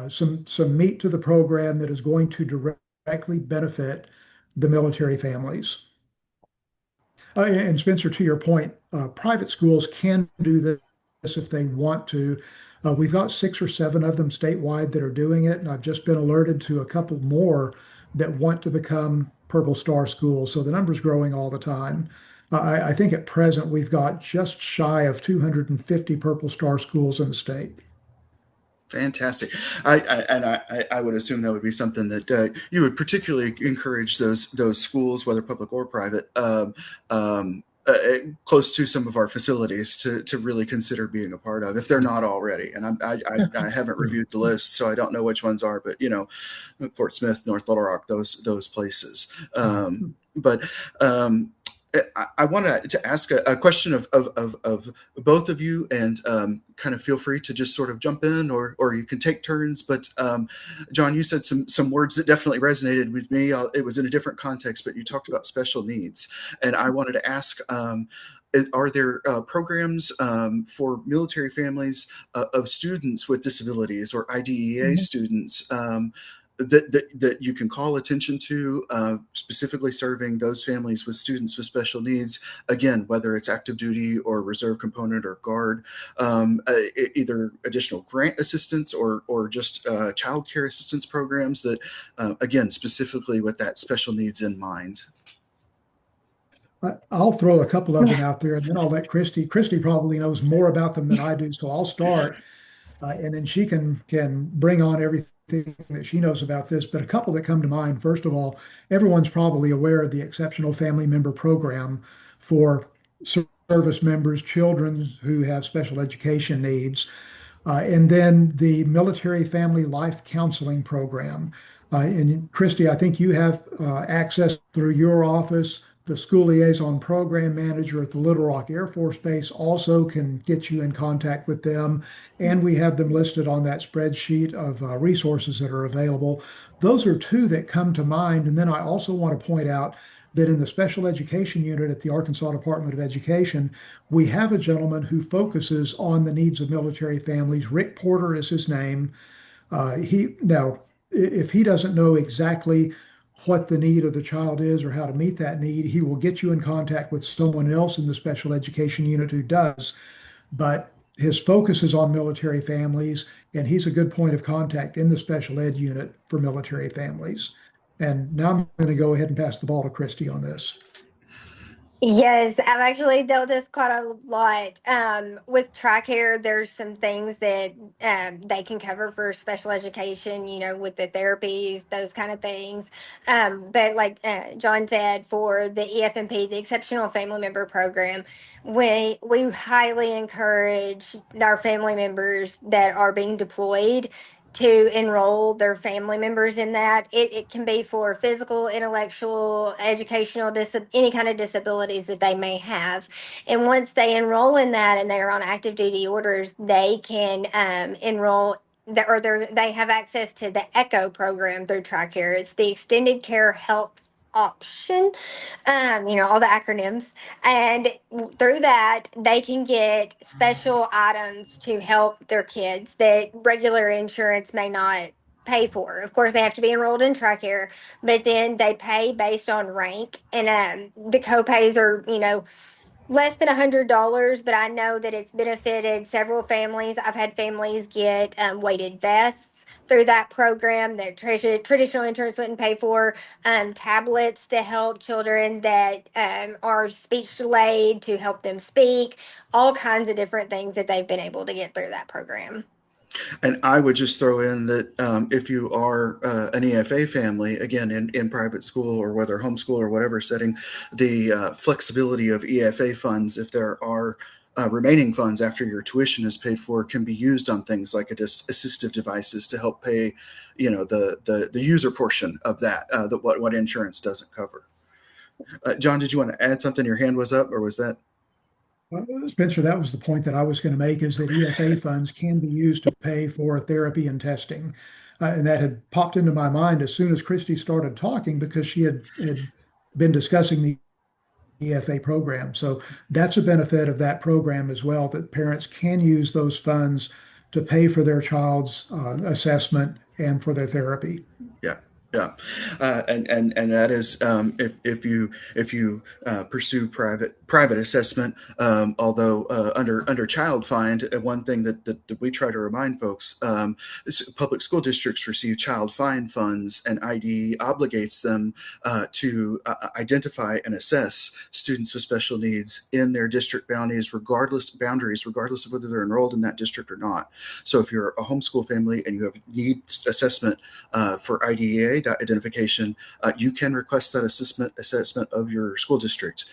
some meat to the program that is going to directly benefit the military families. And Spencer, to your point, private schools can do this if they want to. We've got 6 or 7 of them statewide that are doing it, and I've just been alerted to a couple more that want to become Purple Star schools. So the number's growing all the time. I think at present we've got just shy of 250 Purple Star schools in the state. Fantastic. I would assume that would be something that you would particularly encourage those schools, whether public or private, close to some of our facilities to really consider being a part of if they're not already. And I haven't reviewed the list, so I don't know which ones are, but Fort Smith, North Little Rock, those places. But I wanted to ask a question of both of you, and kind of feel free to just sort of jump in, or you can take turns. But John, you said some words that definitely resonated with me. It was in a different context, but you talked about special needs, and I wanted to ask. Are there programs for military families of students with disabilities or IDEA students that you can call attention to, specifically serving those families with students with special needs, again, whether it's active duty or reserve component or guard, either additional grant assistance or just child care assistance programs that, again, specifically with that special needs in mind? I'll throw a couple of them out there, and then I'll let Christy. Christy probably knows more about them than I do, so I'll start, and then she can bring on everything that she knows about this. But a couple that come to mind. First of all, everyone's probably aware of the Exceptional Family Member Program for service members, children who have special education needs, and then the Military Family Life Counseling Program. And Christy, I think you have access through your office. The school liaison program manager at the Little Rock Air Force Base also can get you in contact with them. And we have them listed on that spreadsheet of resources that are available. Those are 2 that come to mind. And then I also want to point out that in the special education unit at the Arkansas Department of Education, we have a gentleman who focuses on the needs of military families. Rick Porter is his name. Now, if he doesn't know exactly what the need of the child is or how to meet that need, he will get you in contact with someone else in the special education unit who does. But his focus is on military families, and he's a good point of contact in the special ed unit for military families. And now I'm going to go ahead and pass the ball to Christy on this. Yes, I've actually dealt with this quite a lot. With TRICARE, there's some things that they can cover for special education, with the therapies, those kind of things. But like John said, for the EFMP, the Exceptional Family Member Program, we highly encourage our family members that are being deployed to enroll their family members in that. It can be for physical, intellectual, educational, any kind of disabilities that they may have. And once they enroll in that and they are on active duty orders, they can enroll. They have access to the ECHO program through TRICARE. It's the Extended Care Health Option, all the acronyms. And through that, they can get special items to help their kids that regular insurance may not pay for. Of course, they have to be enrolled in TRICARE, but then they pay based on rank, and the copays are, less than $100, but I know that it's benefited several families. I've had families get weighted vests through that program that traditional insurance wouldn't pay for, tablets to help children that are speech delayed to help them speak, all kinds of different things that they've been able to get through that program. And I would just throw in that if you are an EFA family, again, in private school or whether homeschool or whatever setting, the flexibility of EFA funds, if there are remaining funds after your tuition is paid for, can be used on things like assistive devices to help pay, the user portion of that, what insurance doesn't cover. John, did you want to add something? Your hand was up, or was that? Spencer, that was the point that I was going to make, is that EFA funds can be used to pay for therapy and testing. And that had popped into my mind as soon as Christy started talking, because she had been discussing the EFA program. So that's a benefit of that program as well, that parents can use those funds to pay for their child's assessment and for their therapy. Yeah. Yeah, and that is if you pursue private assessment, although under child find, one thing that we try to remind folks, is public school districts receive child find funds, and IDE obligates them to identify and assess students with special needs in their district boundaries, regardless of whether they're enrolled in that district or not. So if you're a homeschool family and you have needs assessment for IDEA identification, you can request that assessment of your school district,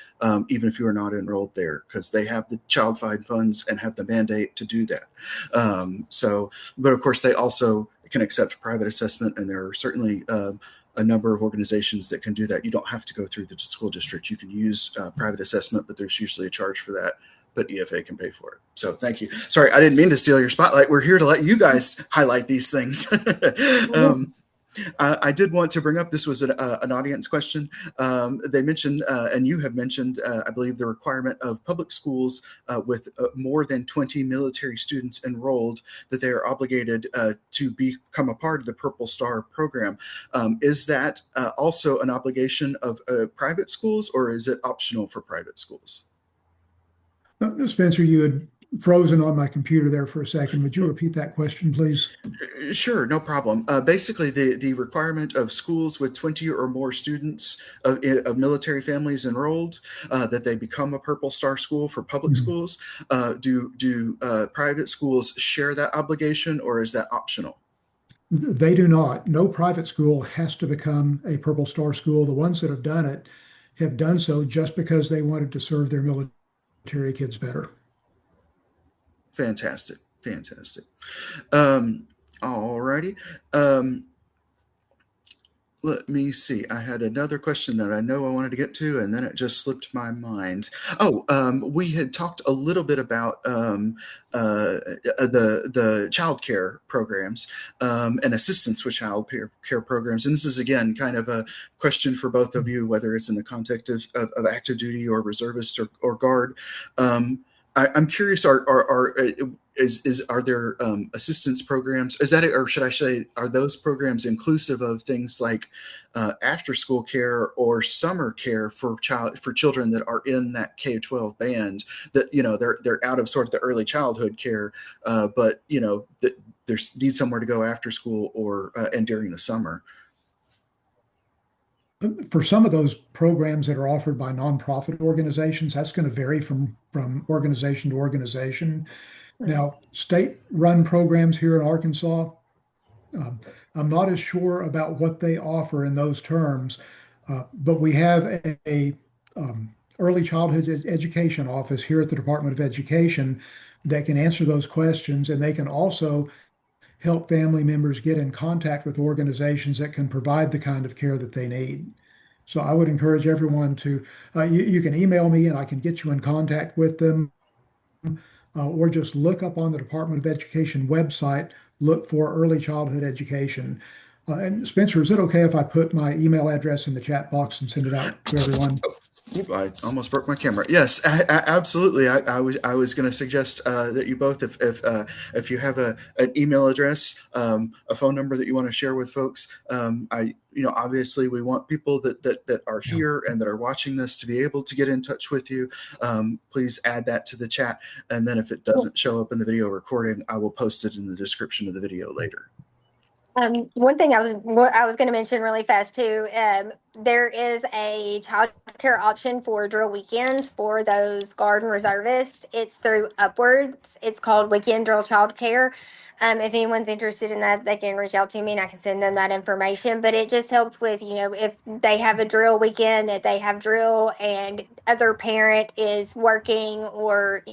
even if you are not enrolled there, because they have the child find funds and have the mandate to do that. But of course, they also can accept private assessment, and there are certainly a number of organizations that can do that. You don't have to go through the school district. You can use private assessment, but there's usually a charge for that. But EFA can pay for it. So thank you. Sorry, I didn't mean to steal your spotlight. We're here to let you guys highlight these things. I did want to bring up, this was an audience question. They mentioned, and you have mentioned, I believe, the requirement of public schools with more than 20 military students enrolled, that they are obligated to become a part of the Purple Star program. Is that also an obligation of private schools, or is it optional for private schools? Spencer, you had frozen on my computer there for a second. Would you repeat that question, please? Sure, no problem. Basically, the requirement of schools with 20 or more students of military families enrolled, that they become a Purple Star school for public schools. Do private schools share that obligation, or is that optional? They do not. No private school has to become a Purple Star school. The ones that have done it have done so just because they wanted to serve their military kids better. Fantastic. All righty. Let me see. I had another question that I know I wanted to get to, and then it just slipped my mind. We had talked a little bit about the child care programs and assistance with child care programs. And this is, again, kind of a question for both of you, whether it's in the context of active duty or reservist or guard. I'm curious, are there assistance programs? Is that it, or should I say, are those programs inclusive of things like after school care or summer care for children that are in that K-12 band, that they're out of sort of the early childhood care, but that there's need somewhere to go after school or and during the summer? For some of those programs that are offered by nonprofit organizations, that's going to vary from organization to organization. Now, state-run programs here in Arkansas, um, I'm not as sure about what they offer in those terms, but we have a early childhood education office here at the Department of Education that can answer those questions, and they can also help family members get in contact with organizations that can provide the kind of care that they need. So I would encourage everyone to, you can email me and I can get you in contact with them, or just look up on the Department of Education website, look for early childhood education. And Spencer, is it okay if I put my email address in the chat box and send it out to everyone? Oop, I almost broke my camera. Yes, absolutely. I was going to suggest that you both, if you have an email address, a phone number that you want to share with folks, obviously we want people that are here and that are watching this to be able to get in touch with you. Please add that to the chat, and then if it doesn't show up in the video recording, I will post it in the description of the video later. One thing I was going to mention really fast too. There is a child care option for drill weekends for those guard and reservists. It's through Upwards. It's called Weekend Drill Child Care. If anyone's interested in that, they can reach out to me and I can send them that information. But it just helps with, if they have a drill weekend, that they have drill and other parent is working or,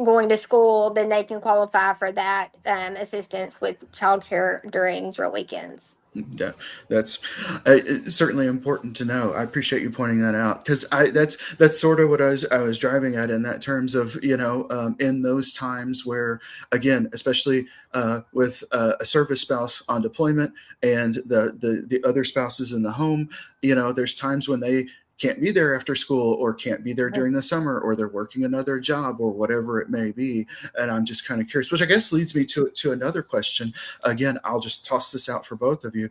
going to school, then they can qualify for that assistance with childcare during drill weekends. Yeah, that's certainly important to know. I appreciate you pointing that out, because that's sort of what I was driving at in that terms of in those times where, again, especially with a service spouse on deployment and the other spouses in the home, there's times when they can't be there after school or can't be there during the summer, or they're working another job or whatever it may be. And I'm just kind of curious, which I guess leads me to another question. Again, I'll just toss this out for both of you.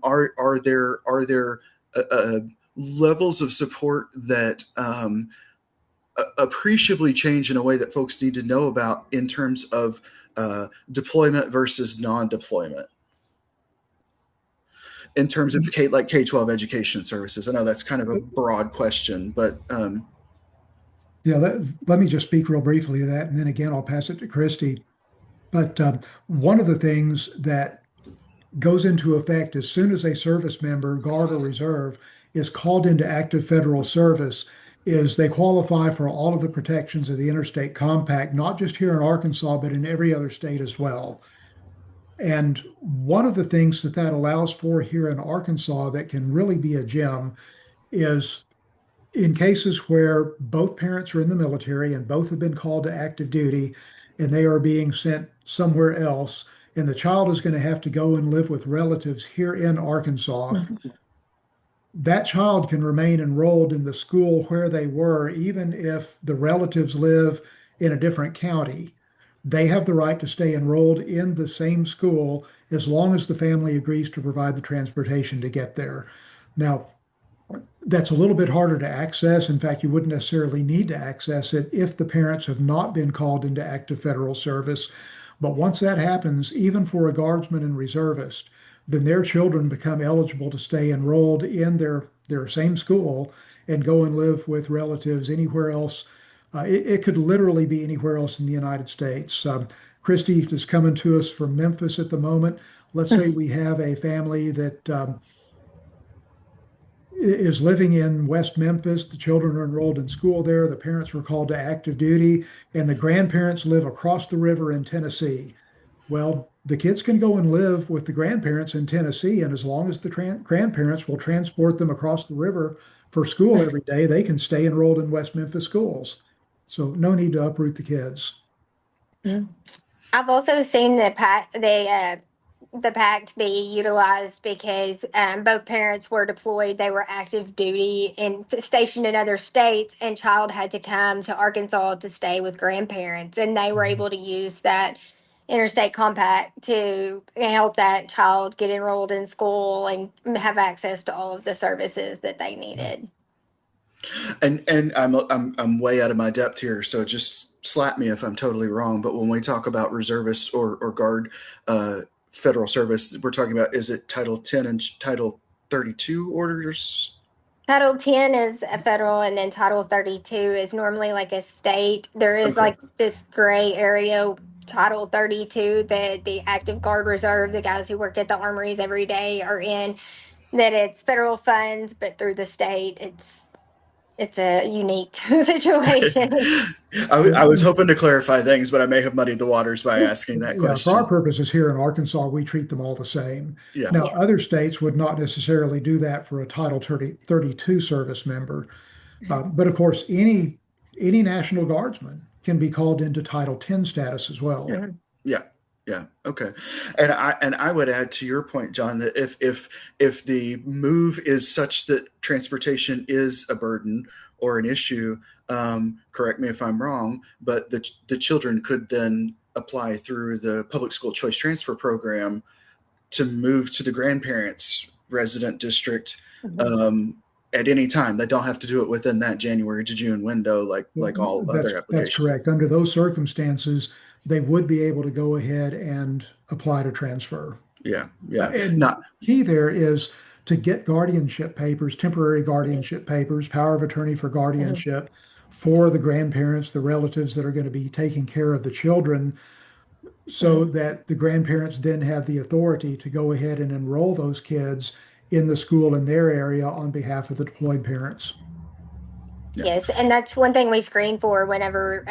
Are there levels of support that appreciably change in a way that folks need to know about in terms of deployment versus non-deployment? In terms of K-12 education services? I know that's kind of a broad question, but let me just speak real briefly to that, and then again I'll pass it to Christy. But one of the things that goes into effect as soon as a service member, guard or reserve, is called into active federal service is they qualify for all of the protections of the Interstate Compact, not just here in Arkansas, but in every other state as well. And one of the things that allows for here in Arkansas that can really be a gem is in cases where both parents are in the military and both have been called to active duty and they are being sent somewhere else, and the child is going to have to go and live with relatives here in Arkansas. That child can remain enrolled in the school where they were, even if the relatives live in a different county. They have the right to stay enrolled in the same school as long as the family agrees to provide the transportation to get there. Now, that's a little bit harder to access. In fact, you wouldn't necessarily need to access it if the parents have not been called into active federal service. But once that happens, even for a guardsman and reservist, then their children become eligible to stay enrolled in their same school and go and live with relatives anywhere else. It could literally be anywhere else in the United States. Christy is coming to us from Memphis at the moment. Let's say we have a family that is living in West Memphis. The children are enrolled in school there. The parents were called to active duty, and the grandparents live across the river in Tennessee. Well, the kids can go and live with the grandparents in Tennessee, and as long as the grandparents will transport them across the river for school every day, they can stay enrolled in West Memphis schools. So no need to uproot the kids. I've also seen the the pact be utilized because both parents were deployed. They were active duty and stationed in other states, and child had to come to Arkansas to stay with grandparents, and they were able to use that interstate compact to help that child get enrolled in school and have access to all of the services that they needed. And I'm way out of my depth here, so just slap me if I'm totally wrong. But when we talk about reservists or guard federal service, we're talking about, is it Title 10 and Title 32 orders? Title 10 is a federal, and then Title 32 is normally like a state. There is Okay. like this gray area, Title 32, that the active guard reserve, the guys who work at the armories every day, are in. That it's federal funds, but through the state, it's a unique situation. I was hoping to clarify things, but I may have muddied the waters by asking that Yeah, for our question. purposes here in Arkansas, we treat them all the same. Yeah. Now, Yes. other states would not necessarily do that for a Title 32 service member. But of course, any National Guardsman can be called into Title 10 status as well. Mhm. Yeah. Yeah. Okay. And I would add to your point, John, that if the move is such that transportation is a burden or an issue, correct me if I'm wrong, but the children could then apply through the public school choice transfer program to move to the grandparents' resident district at any time. They don't have to do it within that January to June window, like all other That's applications. correct. Under those circumstances, they would be able to go ahead and apply to transfer. Yeah. Yeah. And Not. key there is to get guardianship papers, temporary guardianship papers, power of attorney for guardianship for the grandparents, the relatives that are going to be taking care of the children, so that the grandparents then have the authority to go ahead and enroll those kids in the school in their area on behalf of the deployed parents. Yeah. Yes, and that's one thing we screen for whenever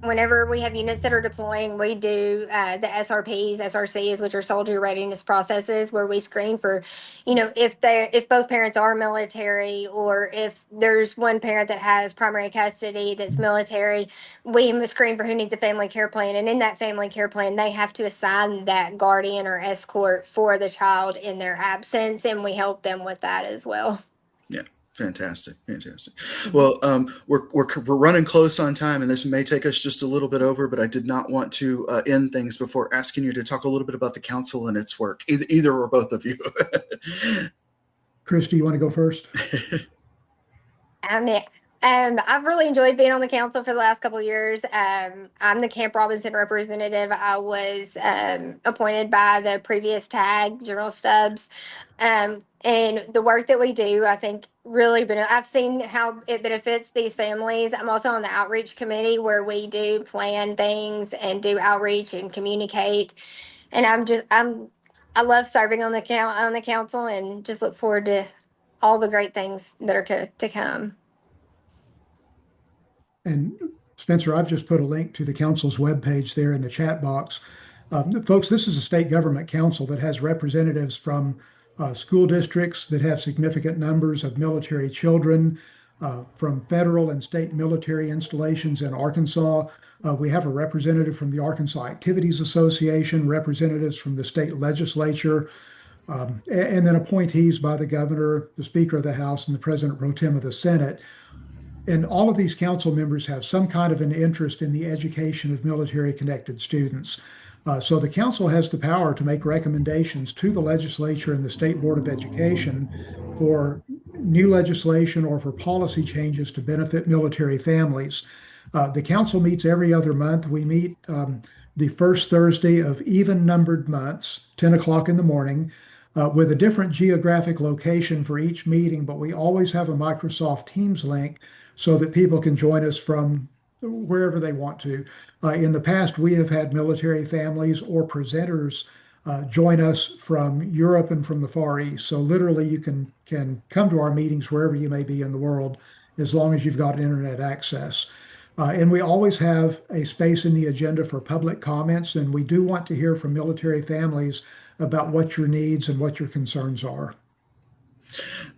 whenever we have units that are deploying. We do the SRPs, SRCs, which are soldier readiness processes, where we screen for, if both parents are military, or if there's one parent that has primary custody that's military, we screen for who needs a family care plan, and in that family care plan, they have to assign that guardian or escort for the child in their absence, and we help them with that as well. Yeah. Fantastic. Well, we're running close on time, and this may take us just a little bit over, but I did not want to end things before asking you to talk a little bit about the council and its work, either or both of you. Chris, do you want to go first? I've really enjoyed being on the council for the last couple of years. I'm the Camp Robinson representative. I was appointed by the previous tag, General Stubbs. And the work that we do, I think, I've seen how it benefits these families. I'm also on the outreach committee, where we do plan things and do outreach and communicate. And I love serving on the council, and just look forward to all the great things that are to come. And Spencer, I've just put a link to the council's webpage there in the chat box. Folks, this is a state government council that has representatives from school districts that have significant numbers of military children, from federal and state military installations in Arkansas. We have a representative from the Arkansas Activities Association, representatives from the state legislature, and then appointees by the governor, the Speaker of the House, and the President pro tem of the Senate. And all of these council members have some kind of an interest in the education of military connected students. So the council has the power to make recommendations to the legislature and the State Board of Education for new legislation or for policy changes to benefit military families. The council meets every other month. We meet the first Thursday of even numbered months, 10 o'clock in the morning, with a different geographic location for each meeting, but we always have a Microsoft Teams link so that people can join us from wherever they want to. In the past, we have had military families or presenters join us from Europe and from the Far East. So literally, you can come to our meetings wherever you may be in the world, as long as you've got internet access. And we always have a space in the agenda for public comments, and we do want to hear from military families about what your needs and what your concerns are.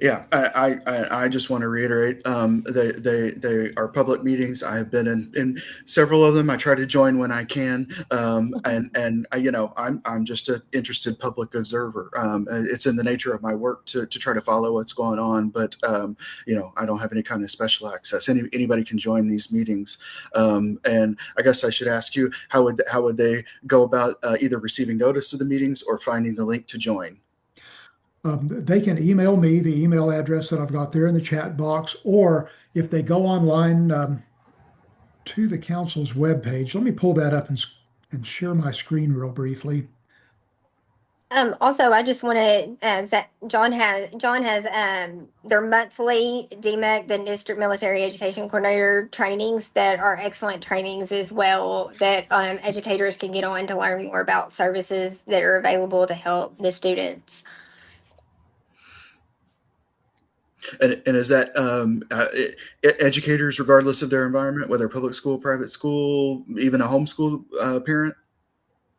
Yeah, I just want to reiterate, they are public meetings. I have been in several of them. I try to join when I can, and I'm just an interested public observer. It's in the nature of my work to try to follow what's going on, but I don't have any kind of special access. Anybody can join these meetings, and I guess I should ask you, how would they go about either receiving notice of the meetings or finding the link to join? They can email me the email address that I've got there in the chat box, or if they go online to the council's webpage, let me pull that up and share my screen real briefly. Also, I just want to that John has their monthly DMEC, the District Military Education Coordinator trainings that are excellent trainings as well, that educators can get on to learn more about services that are available to help the students. And is that educators, regardless of their environment, whether public school, private school, even a homeschool parent?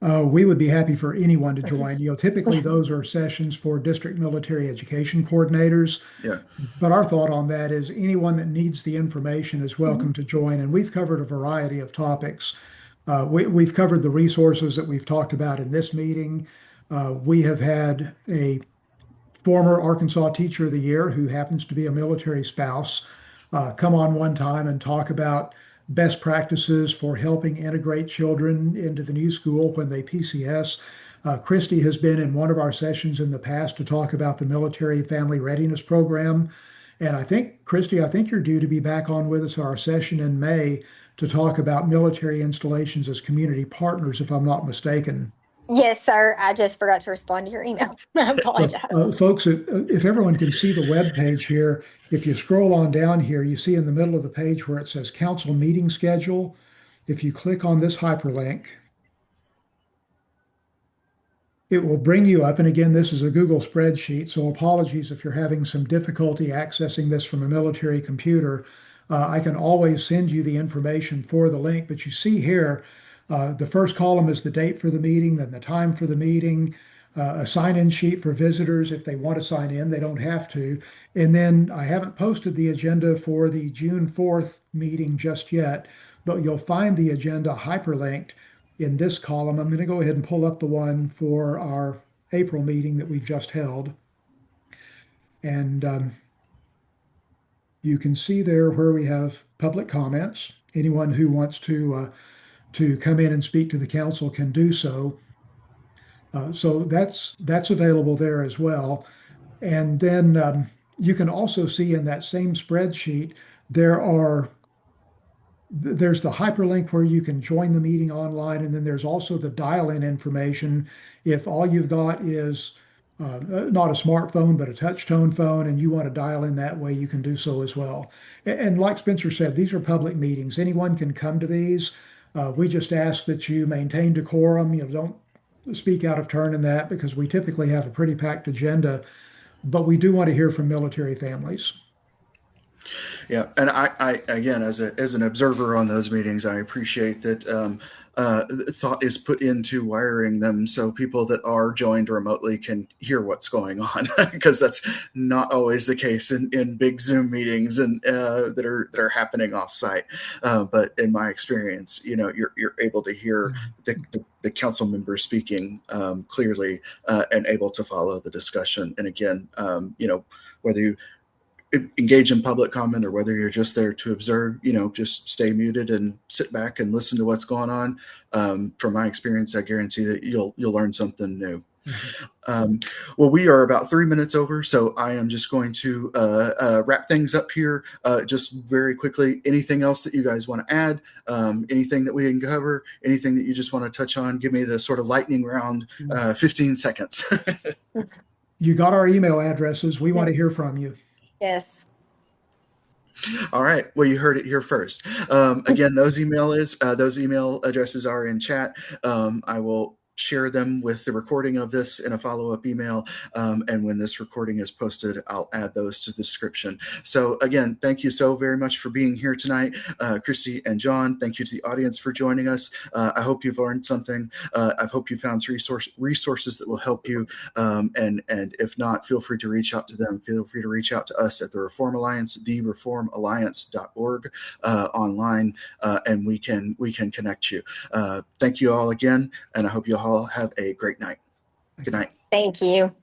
We would be happy for anyone to join. Typically those are sessions for district military education coordinators. Yeah. But our thought on that is anyone that needs the information is Mhm. welcome to join. And we've covered a variety of topics. We've covered the resources that we've talked about in this meeting. We have had a former Arkansas Teacher of the Year who happens to be a military spouse come on one time and talk about best practices for helping integrate children into the new school when they PCS. Christy has been in one of our sessions in the past to talk about the military family readiness program. And I think, Christy, I think you're due to be back on with us at our session in May to talk about military installations as community partners, if I'm not mistaken. Yes, sir. I just forgot to respond to your email. I So, apologize. folks, if everyone can see the web page here, if you scroll on down here, you see in the middle of the page where it says council meeting schedule. If you click on this hyperlink, it will bring you up. And again, this is a Google spreadsheet, so apologies if you're having some difficulty accessing this from a military computer. I can always send you the information for the link, but you see here, the first column is the date for the meeting, then the time for the meeting, a sign-in sheet for visitors if they want to sign in, they don't have to. And then I haven't posted the agenda for the June 4th meeting just yet, but you'll find the agenda hyperlinked in this column. I'm going to go ahead and pull up the one for our April meeting that we've just held. And you can see there where we have public comments. Anyone who wants to come in and speak to the council can do so. So that's available there as well. And then you can also see in that same spreadsheet, there's the hyperlink where you can join the meeting online, and then there's also the dial-in information. If all you've got is not a smartphone, but a touch tone phone, and you want to dial in that way, you can do so as well. And like Spencer said, these are public meetings. Anyone can come to these. We just ask that you maintain decorum. Don't speak out of turn in that because we typically have a pretty packed agenda, but we do want to hear from military families. Yeah, and I again, as an observer on those meetings, I appreciate that thought is put into wiring them so people that are joined remotely can hear what's going on, because that's not always the case in big Zoom meetings and that are happening offsite. But in my experience, you're able to hear the council members speaking clearly and able to follow the discussion. And again, whether you engage in public comment or whether you're just there to observe, just stay muted and sit back and listen to what's going on. From my experience, I guarantee that you'll learn something new. Well, we are about 3 minutes over, so I am just going to wrap things up here just very quickly. Anything else that you guys want to add? Anything that we didn't cover? Anything that you just want to touch on? Give me the sort of lightning round 15 seconds. You got our email addresses. We want to hear from you. Yes. All right. Well, you heard it here first. Again, those email addresses are in chat. I will share them with the recording of this in a follow-up email. And when this recording is posted, I'll add those to the description. So again, thank you so very much for being here tonight. Christy and John, thank you to the audience for joining us. I hope you've learned something. I hope you found some resources that will help you. And if not, feel free to reach out to them. Feel free to reach out to us at the Reform Alliance, thereformalliance.org online, and we can connect you. Thank you all again, and I hope you all have a great night. Good night. Thank you.